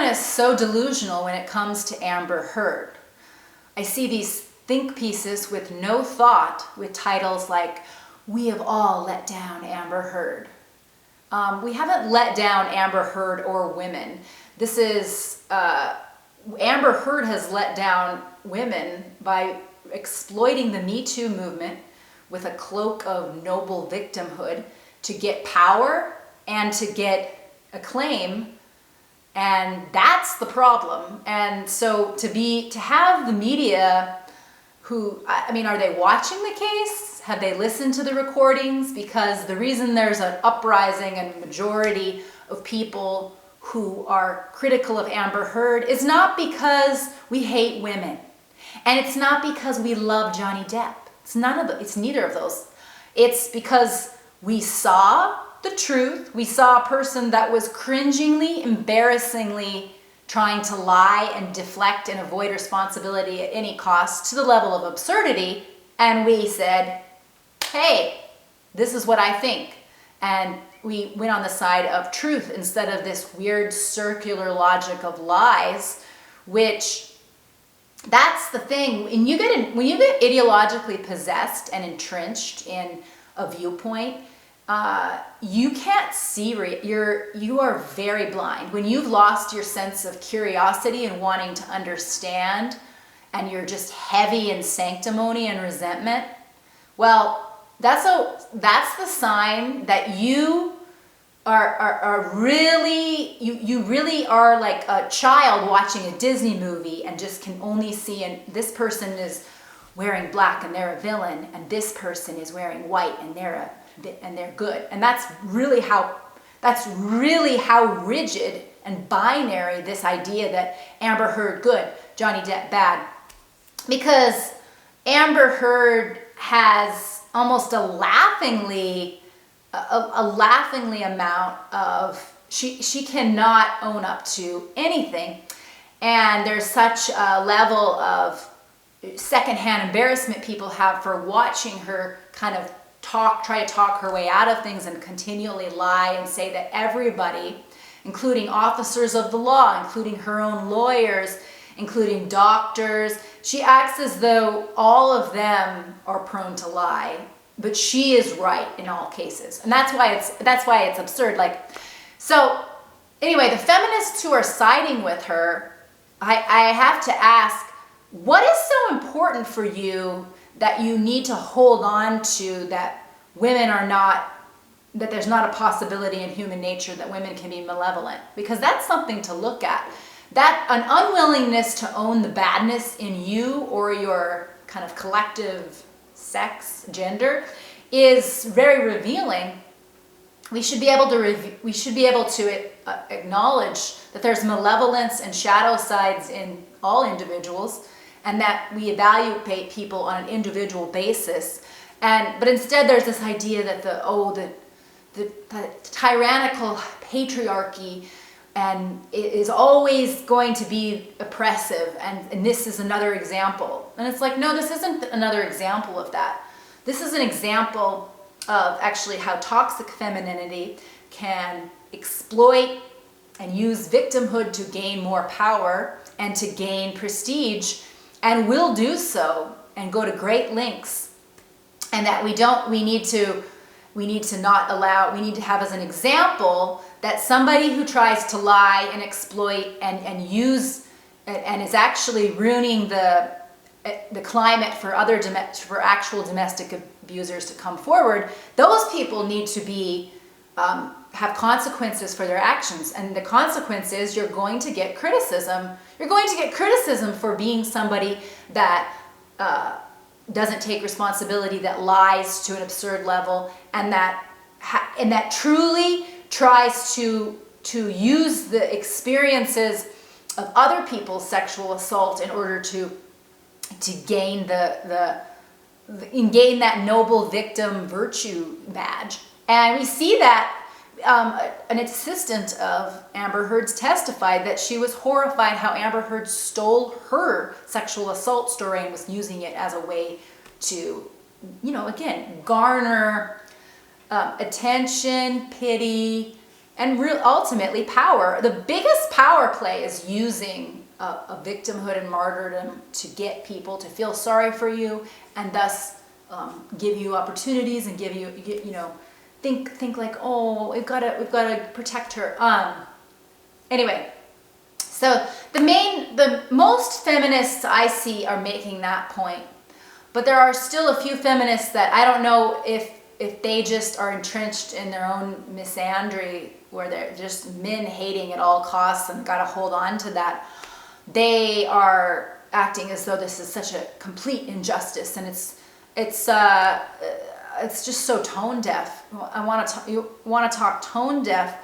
feminists so delusional when it comes to Amber Heard? I see these think pieces with no thought with titles like, "We have all let down Amber Heard." We haven't let down Amber Heard or women. This is, Amber Heard has let down women by exploiting the Me Too movement with a cloak of noble victimhood to get power and to get acclaim. And that's the problem. And so to have the media who, I mean, are they watching the case? Have they listened to the recordings? Because the reason there's an uprising and majority of people who are critical of Amber Heard is not because we hate women. And it's not because we love Johnny Depp. It's neither of those. It's because we saw the truth. We saw a person that was cringingly, embarrassingly trying to lie and deflect and avoid responsibility at any cost to the level of absurdity. And we said, hey, this is what I think. And we went on the side of truth instead of this weird circular logic of lies, which that's the thing. When you get ideologically possessed and entrenched in a viewpoint, you can't see, you are very blind. When you've lost your sense of curiosity and wanting to understand, and you're just heavy in sanctimony and resentment, well, that's the sign that you are really, you really are like a child watching a Disney movie and just can only see, and this person is wearing black and they're a villain, and this person is wearing white and they're good. And that's really how rigid and binary this idea that Amber Heard good, Johnny Depp bad. Because Amber Heard has almost a laughingly amount of, she cannot own up to anything. And there's such a level of secondhand embarrassment people have for watching her kind of try to talk her way out of things and continually lie and say that everybody, including officers of the law, including her own lawyers, including doctors, she acts as though all of them are prone to lie, but she is right in all cases. And that's why it's absurd. Like, so anyway, the feminists who are siding with her, I have to ask, what is so important for you that you need to hold on to, that women are not, that there's not a possibility in human nature that women can be malevolent? Because that's something to look at. That an unwillingness to own the badness in you or your kind of collective sex, gender, is very revealing. We should be able to acknowledge that there's malevolence and shadow sides in all individuals, and that we evaluate people on an individual basis. But instead there's this idea that the tyrannical patriarchy and is always going to be oppressive, and this is another example. And it's like, no, this isn't another example of that. This is an example of actually how toxic femininity can exploit and use victimhood to gain more power and to gain prestige, and will do so and go to great lengths. And that we need to have as an example that somebody who tries to lie and exploit and use and is actually ruining the climate for actual domestic abusers to come forward, those people need to be have consequences for their actions. And the consequence is you're going to get criticism. You're going to get criticism for being somebody that doesn't take responsibility, that lies to an absurd level, and that truly tries to use the experiences of other people's sexual assault in order to gain gain that noble victim virtue badge. And we see that an assistant of Amber Heard's testified that she was horrified how Amber Heard stole her sexual assault story and was using it as a way to, again, garner attention, pity, and ultimately power. The biggest power play is using a victimhood and martyrdom to get people to feel sorry for you, and thus give you opportunities and give you, think like, oh, we've got to protect her. Anyway, so the most feminists I see are making that point, but there are still a few feminists that I don't know if they just are entrenched in their own misandry, where they're just men hating at all costs and got to hold on to that. They are acting as though this is such a complete injustice, and it's just so tone deaf. You want to talk tone deaf?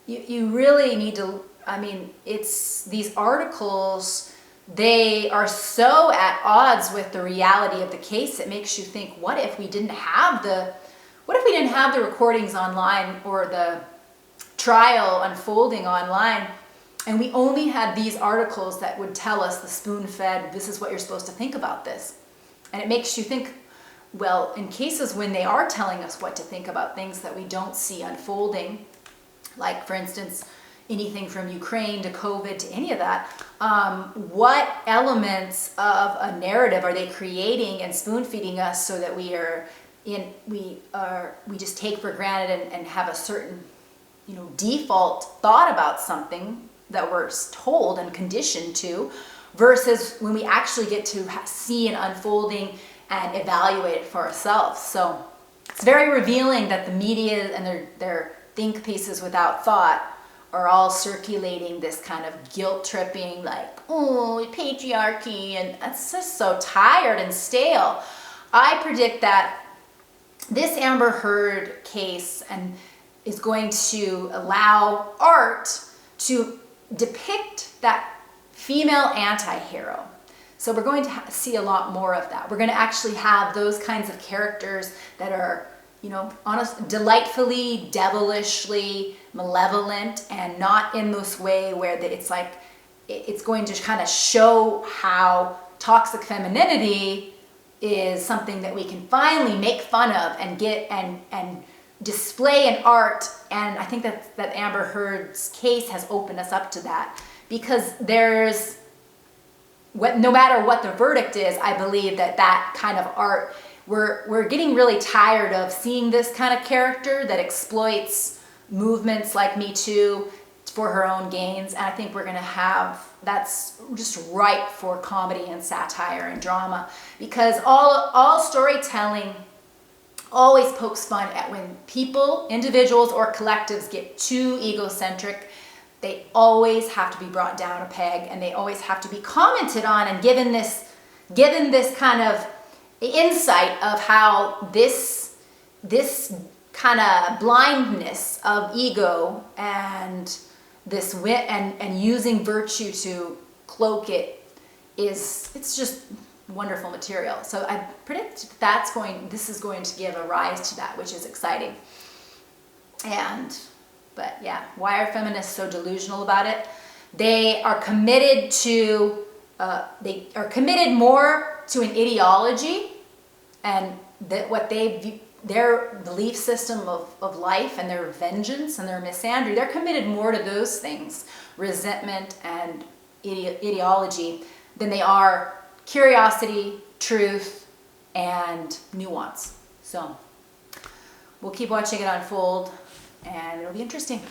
You really need to. I mean, it's these articles. They are so at odds with the reality of the case. It makes you think: what if we didn't have the recordings online, or the trial unfolding online, and we only had these articles that would tell us, the spoon-fed, this is what you're supposed to think about this. And it makes you think, well, in cases when they are telling us what to think about things that we don't see unfolding, like, for instance, anything from Ukraine to COVID to any of that, what elements of a narrative are they creating and spoon-feeding us so that we just take for granted and have a certain default thought about something that we're told and conditioned to, versus when we actually get to see an unfolding and evaluate it for ourselves. So it's very revealing that the media and their think pieces without thought are all circulating this kind of guilt-tripping, like, oh, patriarchy, and that's just so tired and stale. I predict that this Amber Heard case is going to allow art to depict that female anti-hero. So we're going to see a lot more of that. We're going to actually have those kinds of characters that are, delightfully, devilishly malevolent, and not in this way where it's like, it's going to kind of show how toxic femininity is something that we can finally make fun of and get and display in art. And I think that Amber Heard's case has opened us up to that, because no matter what the verdict is, I believe that kind of art, we're getting really tired of seeing this kind of character that exploits movements like Me Too for her own gains. And I think we're going to that's just ripe for comedy and satire and drama, because all storytelling always pokes fun at when people, individuals or collectives, get too egocentric. They always have to be brought down a peg, and they always have to be commented on and given this kind of insight of how this kind of blindness of ego and this wit and using virtue to cloak it's just wonderful material. So I predict this is going to give a rise to that, which is exciting. But yeah, why are feminists so delusional about it? They are committed more to an ideology and their belief system of life and their vengeance and their misandry. They're committed more to those things, resentment and ideology, than they are curiosity, truth, and nuance. So we'll keep watching it unfold, and it'll be interesting.